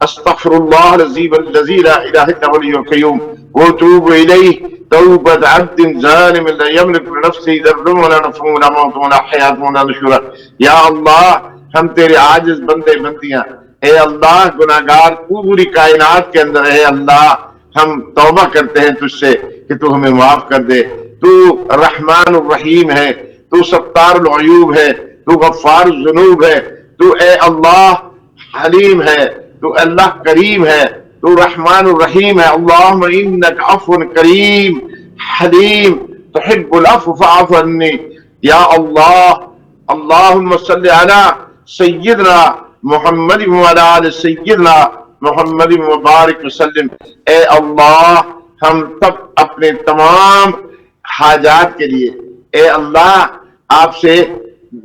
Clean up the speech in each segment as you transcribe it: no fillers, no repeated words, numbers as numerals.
استغفرullah العظیم الذی لا الہ الا هو الحی القیوم واتوب الیہ توبۃ عبد ظالم لا یملک لنفسه ضرا ولا نفعا ولا موتا ولا حیاۃ ولا نشورا. یا اللہ ہم تیرے عاجز بندے بندیاں، اے اللہ گناہگار پوری کائنات کے اندر، اے اللہ ہم توبہ کرتے ہیں تجھ سے کہ تو ہمیں معاف کر دے. تو رحمان الرحیم ہے، تو ستار العیوب ہے، تو غفار الذنوب ہے، تو اے اللہ حلیم ہے، تو اللہ کریم ہے، تو رحمان الرحیم ہے. اللہم انک عفو کریم حلیم تحب العفو فاعف عنی. یا اللہ اللہم صلی علی سیدنا محمد وعلی آل سیدنا محمد مبارک وسلم. اے اللہ ہم سب اپنے تمام حاجات کے لیے اے اللہ آپ سے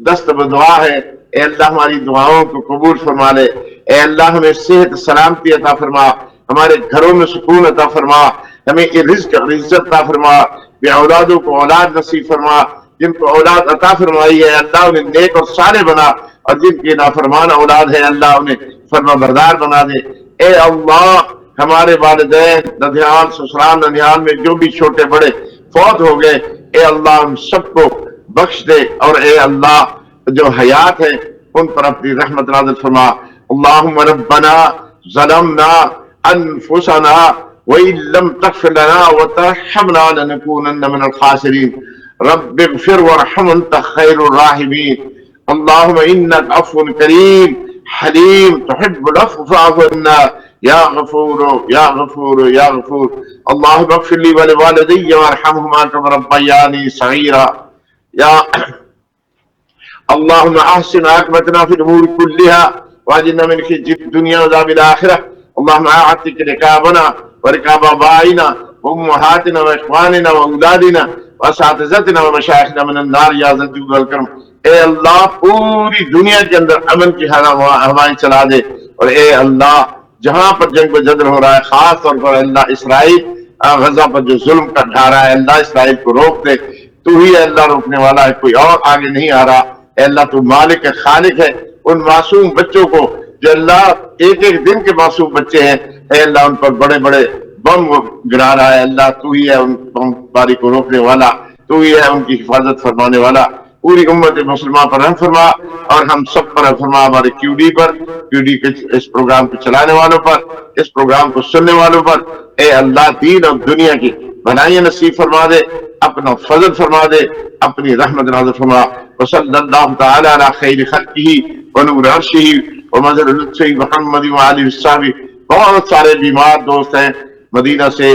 دست بدعا ہے. اے اللہ ہماری دعاؤں کو قبول فرما لے. اے اللہ ہمیں صحت سلامتی عطا فرما، ہمارے گھروں میں سکون عطا فرما، ہمیں رزق عزت عطا فرما، بے اولادوں کو اولاد نصیب فرما. جن کو اولاد عطا فرمائی ہے اللہ انہیں نیک اور صالح بنا، اور جن کی نافرمان اولاد ہے اللہ انہیں فرما بردار بنا دے. اے اللہ ہمارے والدین ددھیال سسرال ننیال میں جو بھی چھوٹے بڑے فوت ہو گئے، اے اللہ ہم سب کو بخش دے، اور اے اللہ جو حیات ہے ان پر اپنی رحمت نازل فرما. اللہم ربنا ظلمنا انفسنا وإن لم تغفر لنا وترحمنا لنكونن من الخاسرین. رب اغفر وارحم انت خیر الراحمین. اللہم انک عفو کریم حلیم تحب العفو فاعف عنا یا غفور یا غفور یا غفور. اللہم اغفر لی ولوالدی وارحمہما کما ربیانی صغیرا. یا اللہم احسن عاقبتنا فی الامور کلہا واجرنا من خزي الدنيا وعذاب الآخرة. اللهم اعتق رقابنا ورقاب آبائنا وأمهاتنا وإخواننا وأولادنا وأساتذتنا ومشايخنا من النار یا ذا الجود والکرم. اے اللہ پوری دنیا کے اندر امن کی ہوائیں چلا دے، اور اے اللہ جہاں پر جنگ و جدل ہو رہا ہے خاص طور پر اللہ اسرائیل غزہ پر جو ظلم کا ڈھا رہا ہے اللہ اسرائیل کو روک دے. تو ہی ہے اللہ روکنے والا ہے، کوئی اور آگے نہیں آ رہا. اے اللہ تو مالک ہے، خالق ہے. ان معصوم بچوں کو جو اللہ ایک ایک دن کے معصوم بچے ہیں، اے اللہ ان پر بڑے بڑے بم گرا رہا ہے. اللہ تو ہی ہے ان بم باری کو روکنے والا، تو ہی ہے ان کی حفاظت فرمانے والا. پوری امت مسلمہ پر رحم فرما، اور ہم سب پر رحم فرما، ہمارے کیو ڈی پر، کیو ڈی کے اس پروگرام کو چلانے والوں پر، اس پروگرام کو سننے والوں پر. اے اللہ دین اور دنیا کی بھلائیاں نصیب فرما دے، اپنا فضل فرما دے، اپنی رحمت نازل فرما. وصلی اللہ تعالی علی خیر خلقہ ونور عرشہ ومظہر لطفہ محمد وآلہ وصحبہ. بہت سارے بیمار دوست ہیں مدینہ سے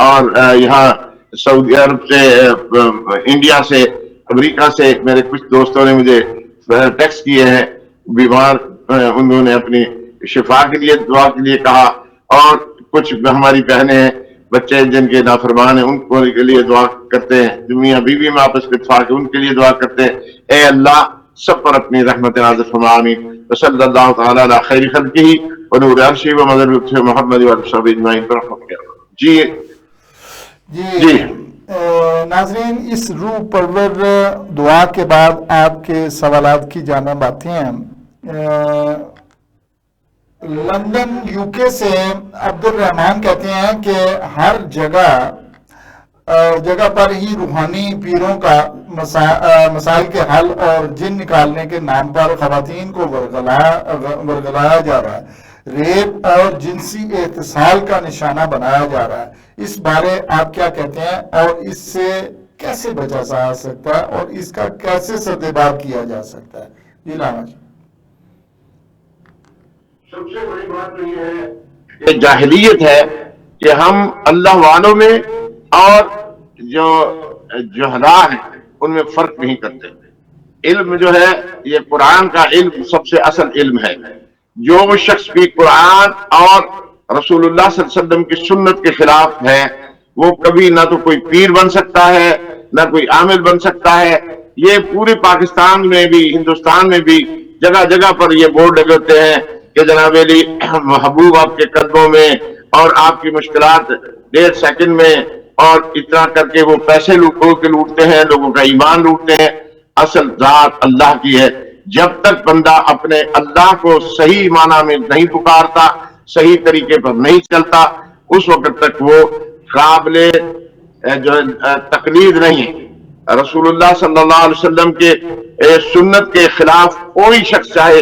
اور یہاں سعودی عرب سے، انڈیا سے، امریکہ سے. میرے کچھ دوستوں نے مجھے ٹیکسٹ کیے ہیں بیمار، انہوں نے اپنی شفا کے لیے دعا کے لیے کہا، اور کچھ ہماری بہنیں ہیں بچے جن کے نافرمان ہیں ان کے لیے دعا کرتے ہیں، جو میاں بیوی میں آپس میں اتفاق ہے ان کے لیے دعا کرتے ہیں. اے اللہ سب پر اپنی رحمت نازل فرما. آمین. وصلی اللہ تعالی علی خیر خلقہ ونور عرشہ ومظہر لطفہ محمد وآلہ وصحبہ اجمعین برحمتک. جی ناظرین، اس روح پرور دعا کے بعد آپ کے سوالات کی جانب آتے ہیں. لندن یو کے سے عبد الرحمان کہتے ہیں کہ ہر جگہ پر ہی روحانی پیروں کا مسائل کے حل اور جن نکالنے کے نام پر خواتین کو ورگلایا جا رہا ہے، ریپ اور جنسی اغتصاب کا نشانہ بنایا جا رہا ہے. اس بارے آپ کیا کہتے ہیں، اور اس سے کیسے بچا جا سکتا ہے، اور اس کا کیسے سدبار کیا جا سکتا ہے؟ جی لاما جی. سب سے بڑی بات تو یہ ہے کہ جاہلیت ہے کہ ہم اللہ والوں میں اور جو جہلا ہیں ان میں فرق نہیں کرتے. علم جو ہے یہ قرآن کا علم سب سے اصل علم ہے. جو شخص بھی قرآن اور رسول اللہ صلی اللہ علیہ وسلم کی سنت کے خلاف ہے وہ کبھی نہ تو کوئی پیر بن سکتا ہے نہ کوئی عامل بن سکتا ہے. یہ پورے پاکستان میں بھی ہندوستان میں بھی جگہ جگہ پر یہ بورڈ لگے ہوتے ہیں کہ جناب علی محبوب آپ کے قدموں میں، اور آپ کی مشکلات 1.5 سیکنڈ میں، اور اتنا کر کے وہ پیسے لوٹتے ہیں، لوگوں کا ایمان لوٹتے ہیں. اصل ذات اللہ کی ہے. جب تک بندہ اپنے اللہ کو صحیح معنی میں نہیں پکارتا، صحیح طریقے پر نہیں چلتا اس وقت تک وہ قابل جو تقلید نہیں ہے۔ رسول اللہ صلی اللہ علیہ وسلم کے سنت کے خلاف کوئی شخص چاہے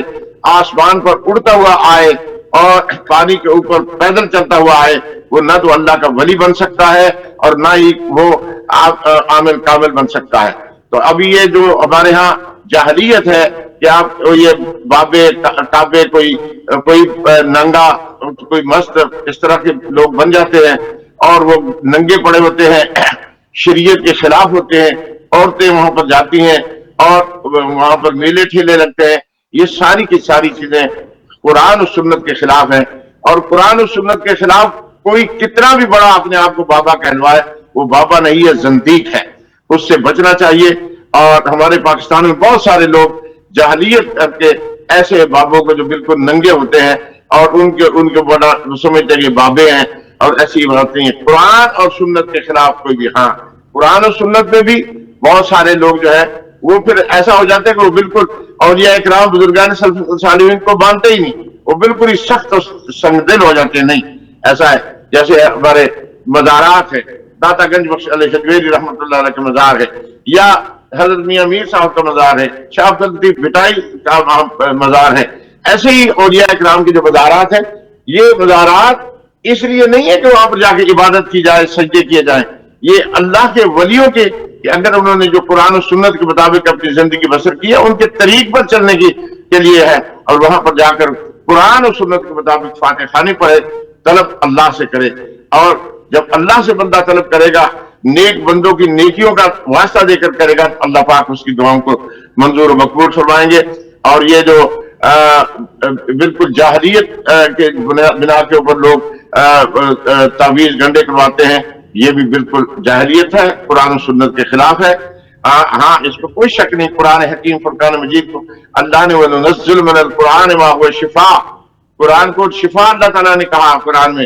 آسمان پر اڑتا ہوا آئے اور پانی کے اوپر پیدل چلتا ہوا آئے، وہ نہ تو اللہ کا ولی بن سکتا ہے اور نہ ہی وہ عامل کامل بن سکتا ہے۔ تو ابھی یہ جو ہمارے ہاں جاہلیت ہے کہ آپ یہ بابے ٹابے کوئی ننگا کوئی مست اس طرح کے لوگ بن جاتے ہیں اور وہ ننگے پڑے ہوتے ہیں، شریعت کے خلاف ہوتے ہیں، عورتیں وہاں پر جاتی ہیں اور وہاں پر میلے ٹھیلے لگتے ہیں، یہ ساری کی ساری چیزیں قرآن و سنت کے خلاف ہیں۔ اور قرآن و سنت کے خلاف کوئی کتنا بھی بڑا اپنے آپ کو بابا کہلوائے، وہ بابا نہیں ہے، زندیق ہے، اس سے بچنا چاہیے۔ اور ہمارے پاکستان میں بہت سارے لوگ جاہلیت کر کے ایسے بابوں کو جو بالکل ننگے ہوتے ہیں اور ان کے بڑا سمجھتے ہیں کہ بابے ہیں اور ایسی باتیں ہیں۔ قرآن اور سنت کے خلاف کوئی بھی، ہاں قرآن اور سنت میں بھی بہت سارے لوگ جو ہے وہ پھر ایسا ہو جاتے ہیں کہ وہ بالکل اولیاء اکرام بزرگان صالحین کو مانتے ہی نہیں، وہ بالکل ہی سخت اور سنگدل ہو جاتے ہیں۔ نہیں ایسا ہے، جیسے ہمارے مزارات ہے، داتا گنج بخش علیہ شجویری رحمۃ اللہ علیہ کا مزار ہے، یا حضرت میاں میر صاحب کا مزار ہے، شاہ عبد اللطیف بٹائی کا مزار ہے، ایسے ہی اولیاء اکرام کے جو مزارات ہیں، یہ مزارات اس لیے نہیں ہے کہ وہاں پر جا کے عبادت کی جائے، سجدے کیے جائیں، یہ اللہ کے ولیوں کے کہ اگر انہوں نے جو قرآن و سنت کے مطابق اپنی زندگی بسر کی ہے ان کے طریق پر چلنے کے لیے ہے، اور وہاں پر جا کر قرآن و سنت کے مطابق فاتح خوانی پڑھے، طلب اللہ سے کرے۔ اور جب اللہ سے بندہ طلب کرے گا، نیک بندوں کی نیکیوں کا واسطہ دے کر کرے گا، اللہ پاک اس کی دعاؤں کو منظور و مقبول فرمائیں گے۔ اور یہ جو بالکل جاہلیت کے بنا کے اوپر لوگ تعویذ گنڈے کرواتے ہیں، یہ بھی بالکل جاہلیت ہے، قرآن و سنت کے خلاف ہے۔ ہاں اس کو کوئی شک نہیں، قرآن حکیم فرقان مجید کو اللہ نے وَنُنَزِّلُ مِنَ الْقُرْآنِ مَا هُوَ شِفَاء، قرآن کو شفا اللہ تعالیٰ نے کہا قرآن میں،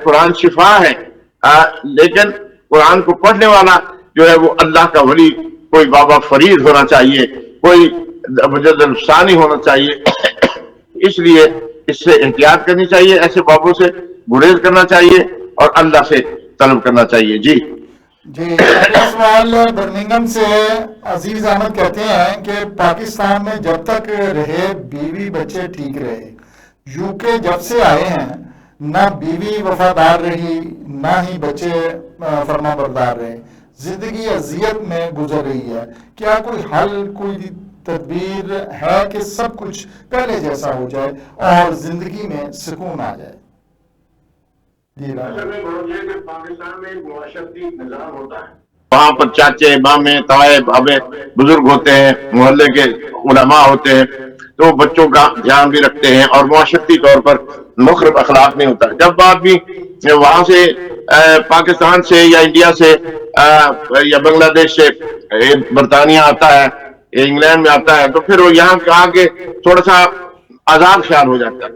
قرآن شفا ہے۔ لیکن قرآن کو پڑھنے والا جو ہے وہ اللہ کا ولی، کوئی بابا فرید ہونا چاہیے، کوئی مجد الثانی ہونا چاہیے۔ اس لیے اس سے احتیاط کرنی چاہیے، ایسے بابوں سے گریز کرنا چاہیے اور اللہ سے طلب کرنا چاہیے۔ جی اگلا سوال برمنگھم سے عزیز احمد کہتے ہیں کہ پاکستان میں جب تک رہے بیوی بچے ٹھیک رہے، یو کے جب سے آئے ہیں نہ بیوی وفادار رہی نہ ہی بچے فرما بردار رہے، زندگی اذیت میں گزر رہی ہے، کیا کوئی حل کوئی تدبیر ہے کہ سب کچھ پہلے جیسا ہو جائے اور زندگی میں سکون آ جائے؟ پاکستان میں ایک معاشرتی نظام ہوتا ہے، وہاں پر چاچے مامے تائے بھابے بزرگ ہوتے ہیں، محلے کے علماء ہوتے ہیں، تو بچوں کا دھیان بھی رکھتے ہیں اور معاشرتی طور پر مخرب اخلاق نہیں ہوتا۔ جب آدمی وہاں سے پاکستان سے یا انڈیا سے یا بنگلہ دیش سے برطانیہ آتا ہے، انگلینڈ میں آتا ہے، تو پھر وہ یہاں آ کے تھوڑا سا آزاد خیال ہو جاتا ہے،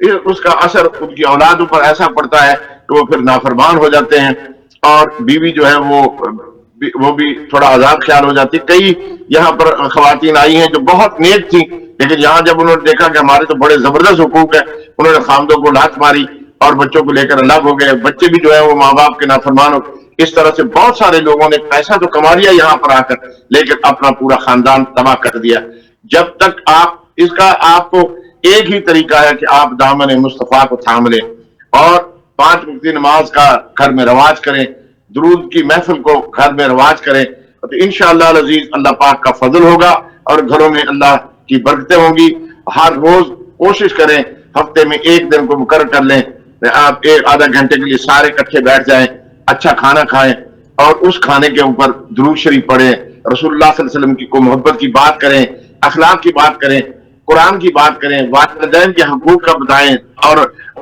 اس کا اثر ان کی اولادوں پر ایسا پڑتا ہے کہ وہ پھر نافرمان ہو جاتے ہیں، اور بیوی جو ہے وہ بھی تھوڑا آزاد خیال ہو جاتی ہے۔ کئی یہاں پر خواتین آئی ہیں جو بہت نیک تھیں، لیکن یہاں جب انہوں نے دیکھا کہ ہمارے تو بڑے زبردست حقوق ہیں، انہوں نے خامدوں کو لات ماری اور بچوں کو لے کر الگ ہو گئے، بچے بھی جو ہے وہ ماں باپ کے نافرمان ہو۔ اس طرح سے بہت سارے لوگوں نے پیسہ تو کما لیا یہاں پر آ کر، لیکن اپنا پورا خاندان تباہ کر دیا۔ جب تک آپ کو ایک ہی طریقہ ہے کہ آپ دامن مصطفیٰ کو تھام لیں اور 5 وقت کی نماز کا گھر میں رواج کریں، درود کی محفل کو گھر میں رواج کریں، تو انشاءاللہ العزیز اللہ پاک کا فضل ہوگا اور گھروں میں اللہ کی برکتیں ہوں گی۔ ہر روز کوشش کریں، ہفتے میں 1 دن کو مقرر کر لیں، آپ آدھا گھنٹے کے لیے سارے اکٹھے بیٹھ جائیں، اچھا کھانا کھائیں اور اس کھانے کے اوپر درود شریف پڑھیں، رسول اللہ صلی اللہ علیہ وسلم کی کو محبت کی بات کریں، اخلاق کی بات کریں، قرآن کی بات کریں، والدین کے حقوق کا بتائیں، اور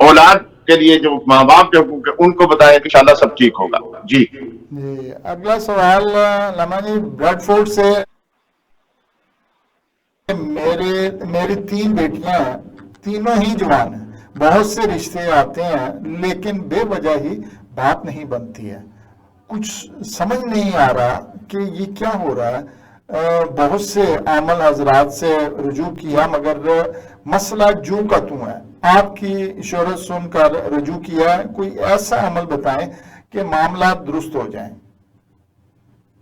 اولاد کے لیے جو ماں باپ کے حقوق ہیں ان کو بتائیں، انشاءاللہ سب ٹھیک ہوگا۔ جی اگلا سوال لمانی بریڈ فورڈ سے، میری 3 بیٹیاں ہیں، تینوں ہی جوان ہیں، بہت سے رشتے آتے ہیں لیکن بے وجہ ہی بات نہیں بنتی ہے، کچھ سمجھ نہیں آ رہا کہ یہ کیا ہو رہا ہے، بہت سے عامل حضرات سے رجوع کیا مگر مسئلہ جو کا تو ہے، آپ کی شہرت سن کر رجوع کیا ہے، کوئی ایسا عمل بتائیں کہ معاملات درست ہو جائیں۔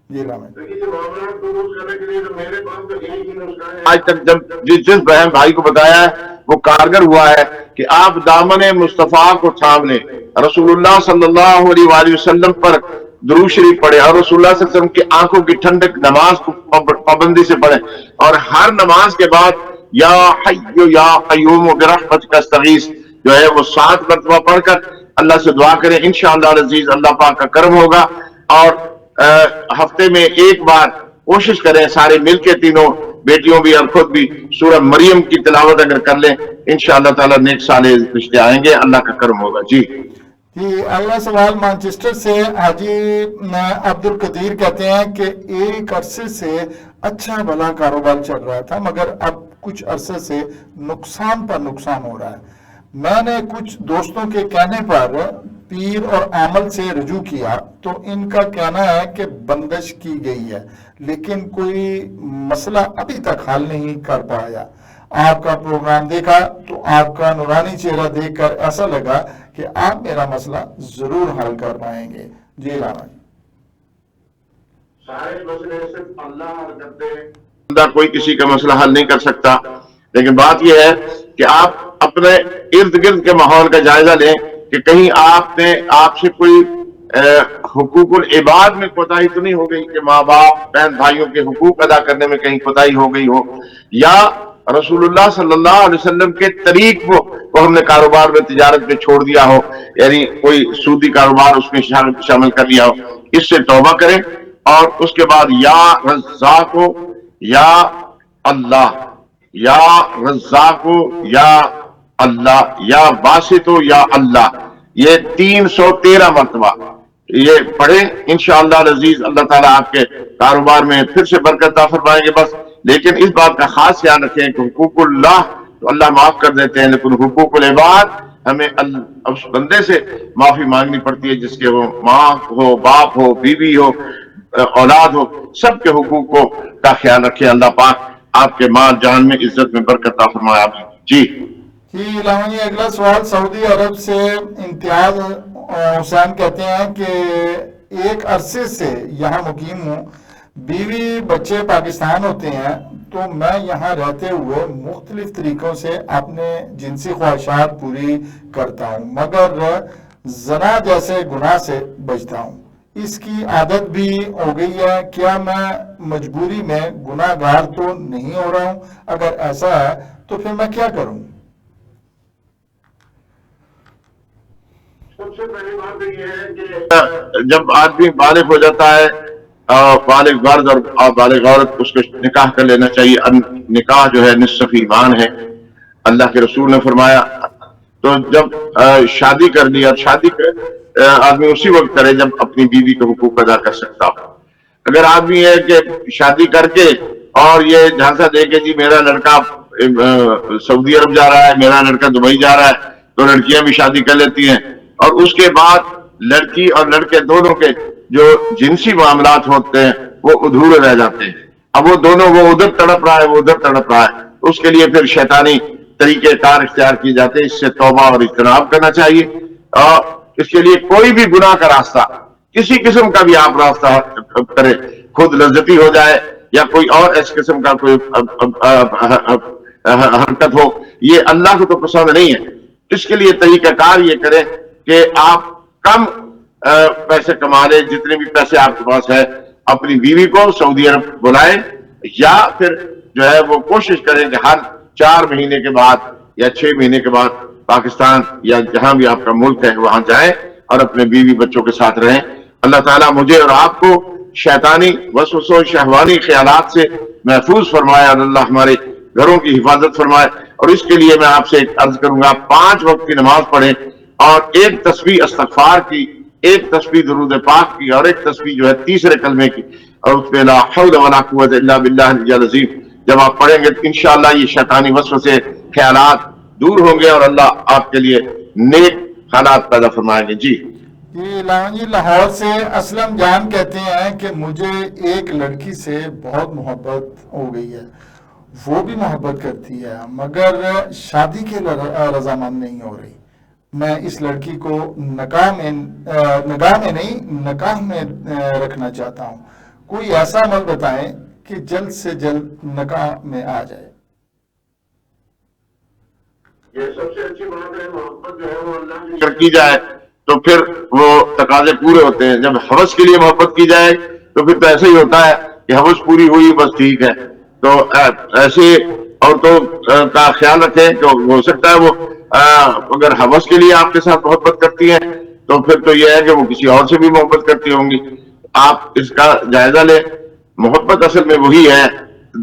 جی معاملات درست کرنے کے لیے تو میرے پاس تو یہی نسخہ ہے، آج تک جب جس بہن بھائی کو بتایا ہے وہ کارگر ہوا ہے کہ آپ دامن مصطفیٰ کو تھام لیں، رسول اللہ صلی اللہ علیہ وآلہ وسلم پر درود شریف پڑھے اور رسول اللہ صلی اللہ علیہ وسلم کی آنکھوں کی ٹھنڈک نماز کو پابندی سے پڑھیں، اور ہر نماز کے بعد یا حی یا قیوم برحمتک استغیث جو ہے وہ 7 مرتبہ پڑھ کر اللہ سے دعا کریں، انشاءاللہ العزیز اللہ پاک کا کرم ہوگا۔ اور ہفتے میں ایک بار کوشش کریں سارے مل کے، تینوں بیٹیوں بھی اور خود بھی، سورہ مریم کی تلاوت اگر کر لیں انشاءاللہ تعالی نیک صالح رشتے آئیں گے، اللہ کا کرم ہوگا۔ جی اگلا سوال مانچسٹر سے حاجی عبد القدیر کہتے ہیں کہ ایک عرصے سے اچھا بھلا کاروبار چل رہا تھا مگر اب کچھ عرصے سے نقصان پر نقصان ہو رہا ہے، میں نے کچھ دوستوں کے کہنے پر پیر اور عامل سے رجوع کیا تو ان کا کہنا ہے کہ بندش کی گئی ہے لیکن کوئی مسئلہ ابھی تک حل نہیں کر پایا۔ آپ کا پروگرام دیکھا تو آپ کا نورانی چہرہ دیکھ کر ایسا لگا کہ آپ میرا مسئلہ ضرور حل کر پائیں گے۔ جی لانا جی، سارے مسئلے صرف اللہ حل کرتے ہیں، بندہ کوئی کسی کا مسئلہ حل نہیں کر سکتا، لیکن بات یہ ہے کہ آپ اپنے ارد گرد کے ماحول کا جائزہ لیں کہ کہیں آپ سے کوئی حقوق العباد میں کوتاہی تو نہیں ہو گئی کہ ماں باپ بہن بھائیوں کے حقوق ادا کرنے میں کہیں کوتاہی ہو گئی ہو، یا رسول اللہ صلی اللہ علیہ وسلم کے طریق کو ہم نے کاروبار میں تجارت میں چھوڑ دیا ہو، یعنی کوئی سودی کاروبار اس میں شامل کر لیا ہو، اس سے توبہ کریں اور اس کے بعد یا رزاق یا اللہ، یا رزاق یا اللہ، یا باسط یا اللہ، یہ 313 مرتبہ یہ پڑھیں، انشاءاللہ العزیز اللہ تعالیٰ آپ کے کاروبار میں پھر سے برکت عطا فرمائیں گے۔ بس لیکن اس بات کا خاص خیال رکھیں کہ حقوق اللہ تو اللہ معاف کر دیتے ہیں، لیکن حقوق العباد ہمیں اس بندے سے معافی مانگنی پڑتی ہے جس کے وہ ماں ہو، باپ ہو، بیوی ہو، اولاد ہو، سب کے حقوق کا خیال رکھیں۔ اللہ پاک آپ کے مال جان میں عزت میں برکت عطا فرمائے۔ جی علامہ جی، اگلا سوال سعودی عرب سے امتیاز حسین کہتے ہیں کہ ایک عرصے سے یہاں مقیم ہوں، بیوی بچے پاکستان ہوتے ہیں تو میں یہاں رہتے ہوئے مختلف طریقوں سے اپنے جنسی خواہشات پوری کرتا ہوں مگر زنا جیسے گناہ سے بچتا ہوں، اس کی عادت بھی ہو گئی ہے، کیا میں مجبوری میں گناہ گار تو نہیں ہو رہا ہوں؟ اگر ایسا ہے تو پھر میں کیا کروں؟ سب سے پہلی بات یہ ہے کہ جب آدمی بالغ ہو جاتا ہے، بالغ مرد اور بالغ عورت، اس کو نکاح کر لینا چاہیے۔ نکاح جو ہے نصف ایمان ہے، اللہ کے رسول نے فرمایا۔ تو جب شادی کر لی، اور شادی آدمی اسی وقت کرے جب اپنی بیوی کے حقوق ادا کر سکتا ہو۔ اگر آدمی ہے کہ شادی کر کے اور یہ جھانسا دے کے جی میرا لڑکا سعودی عرب جا رہا ہے، میرا لڑکا دبئی جا رہا ہے، تو لڑکیاں بھی شادی کر لیتی ہیں، اور اس کے بعد لڑکی اور لڑکے دونوں کے جو جنسی معاملات ہوتے ہیں وہ ادھورے رہ جاتے ہیں۔ اب وہ دونوں، وہ ادھر تڑپ رہا ہے، وہ ادھر تڑپ رہا ہے، اس کے لیے پھر شیطانی طریقے کار اختیار کیے جاتے ہیں۔ اس سے توبہ اور اجتناب کرنا چاہیے، اور اس کے لیے کوئی بھی گناہ کا راستہ، کسی قسم کا بھی آپ راستہ کرے، خود لذتی ہو جائے یا کوئی اور اس قسم کا کوئی حرکت ہو، یہ اللہ کو تو پسند نہیں ہے۔ اس کے لیے طریقہ کار یہ کریں کہ آپ کم پیسے کما لیں، جتنے بھی پیسے آپ کے پاس ہے، اپنی بیوی کو سعودی عرب بلائیں، یا پھر جو ہے وہ کوشش کریں کہ ہر 4 مہینے کے بعد یا 6 مہینے کے بعد پاکستان یا جہاں بھی آپ کا ملک ہے وہاں جائیں اور اپنے بیوی بچوں کے ساتھ رہیں۔ اللہ تعالیٰ مجھے اور آپ کو شیطانی وسوسوں شہوانی خیالات سے محفوظ فرمائے، اور اللہ ہمارے گھروں کی حفاظت فرمائے۔ اور اس کے لیے میں آپ سے ایک عرض کروں گا، 5 وقت کی نماز پڑھیں، اور ایک تسبیح استغفار کی، ایک تسبیح درود پاک کی، اور ایک تسبیح جو ہے تیسرے کلمے کی، اور اس پہ لا حول ولا قوت الا باللہ العلی العظیم جب آپ پڑھیں گے تو انشاءاللہ یہ شیطانی وسوسے خیالات دور ہوں گے، اور اللہ آپ کے لیے نیک حالات پیدا فرمائیں گے۔ جی یہ لاؤں جی لاہور سے اسلم جان کہتے ہیں کہ مجھے ایک لڑکی سے بہت محبت ہو گئی ہے، وہ بھی محبت کرتی ہے مگر شادی کے رضامند نہیں ہو رہی۔ میں اس لڑکی کو نکاح میں رکھنا چاہتا ہوں، کوئی ایسا عمل بتائیں کہ جلد سے جلد نکاح میں آ جائے۔ یہ سب سے اچھی بات ہے، محبت جو ہے وہ اللہ کی کی جائے تو پھر وہ تقاضے پورے ہوتے ہیں۔ جب حوث کے لیے محبت کی جائے تو پھر تو ایسے ہی ہوتا ہے کہ حوث پوری ہوئی بس ٹھیک ہے۔ تو ایسے عورتوں کا خیال رکھیں کہ ہو سکتا ہے وہ اگر حوث کے لیے آپ کے ساتھ محبت کرتی ہیں تو پھر تو یہ ہے کہ وہ کسی اور سے بھی محبت کرتی ہوں گی۔ آپ اس کا جائزہ لیں۔ محبت اصل میں وہی ہے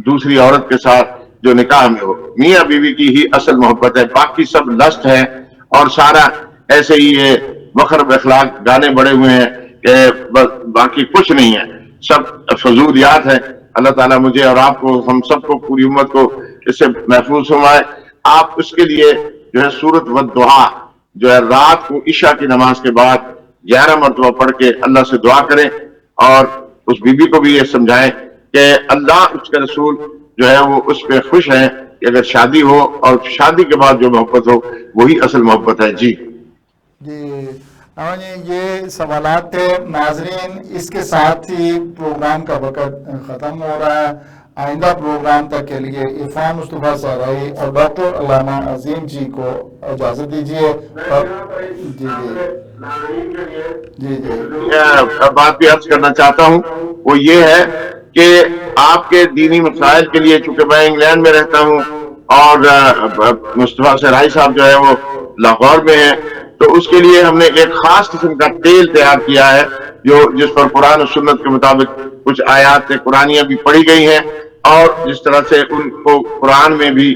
دوسری عورت کے ساتھ جو نکاح میں ہو، میاں بیوی کی ہی اصل محبت ہے، باقی سب لسٹ ہے اور سارا ایسے ہی یہ وخر اخلاق گانے بڑے ہوئے ہیں کہ باقی کچھ نہیں ہے، سب فضولیات ہے۔ اللہ تعالیٰ مجھے اور آپ کو، ہم سب کو، پوری امت کو اس سے محفوظ فرمائے۔ آپ اس کے لیے جو ہے سورۃ والضحیٰ جو ہے رات کو عشاء کی نماز کے بعد 11 مرتبہ پڑھ کے اللہ سے دعا کریں اور اس بی بی کو بھی یہ سمجھائیں کہ اللہ اس کے رسول جو ہے وہ اس پہ خوش ہیں کہ اگر شادی ہو اور شادی کے بعد جو محبت ہو وہی اصل محبت ہے۔ جی یہ سوالات تھے ناظرین، اس کے ساتھ ہی پروگرام کا وقت ختم ہو رہا ہے۔ آئندہ پروگرام تک کے لیے عرفان مصطفیٰ صحرائی اور ڈاکٹر علامہ عظیم جی کو اجازت دیجیے۔ جی بات بھی عرض کرنا چاہتا ہوں وہ یہ ہے کہ آپ کے دینی مسائل کے لیے، چونکہ میں انگلینڈ میں رہتا ہوں اور مصطفیٰ صحرائی صاحب جو ہے وہ لاہور میں ہیں، تو اس کے لیے ہم نے ایک خاص قسم کا تیل تیار کیا ہے جس پر قرآن و سنت کے مطابق کچھ آیات قرآنیاں بھی پڑھی گئی ہیں اور جس طرح سے ان کو قرآن میں بھی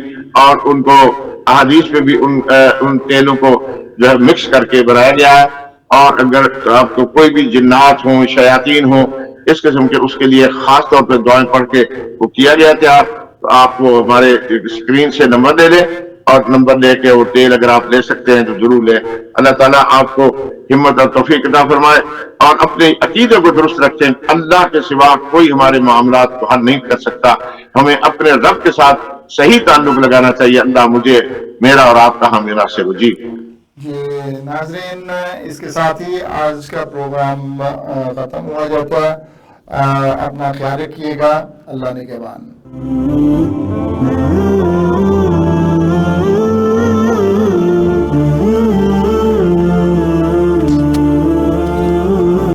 اور ان کو احادیث میں بھی ان تیلوں کو جو ہے مکس کر کے بنایا گیا ہے۔ اور اگر آپ کو کوئی بھی جنات ہوں، شیاطین ہوں، اس قسم کے، اس کے لیے خاص طور پہ دعائیں پڑھ کے وہ کیا گیا تھا۔ تو آپ وہ ہمارے اسکرین سے نمبر لے لیں اور نمبر لے کے وہ تیل اگر آپ لے سکتے ہیں تو ضرور لیں۔ اللہ تعالیٰ آپ کو ہمت اور توفیق عطا فرمائے اور اپنے عقیدے کو درست رکھیں۔ اللہ کے سوا کوئی ہمارے معاملات کو حل نہیں کر سکتا، ہمیں اپنے رب کے ساتھ صحیح تعلق لگانا چاہیے۔ اللہ مجھے، میرا اور آپ کا ہم سے ہو۔ جی ناظرین، اس کے ساتھ ہی آج کا پروگرام ختم ہوا جاتا ہے۔ اپنا خیال رکھیے گا۔ اللہ نگہبان۔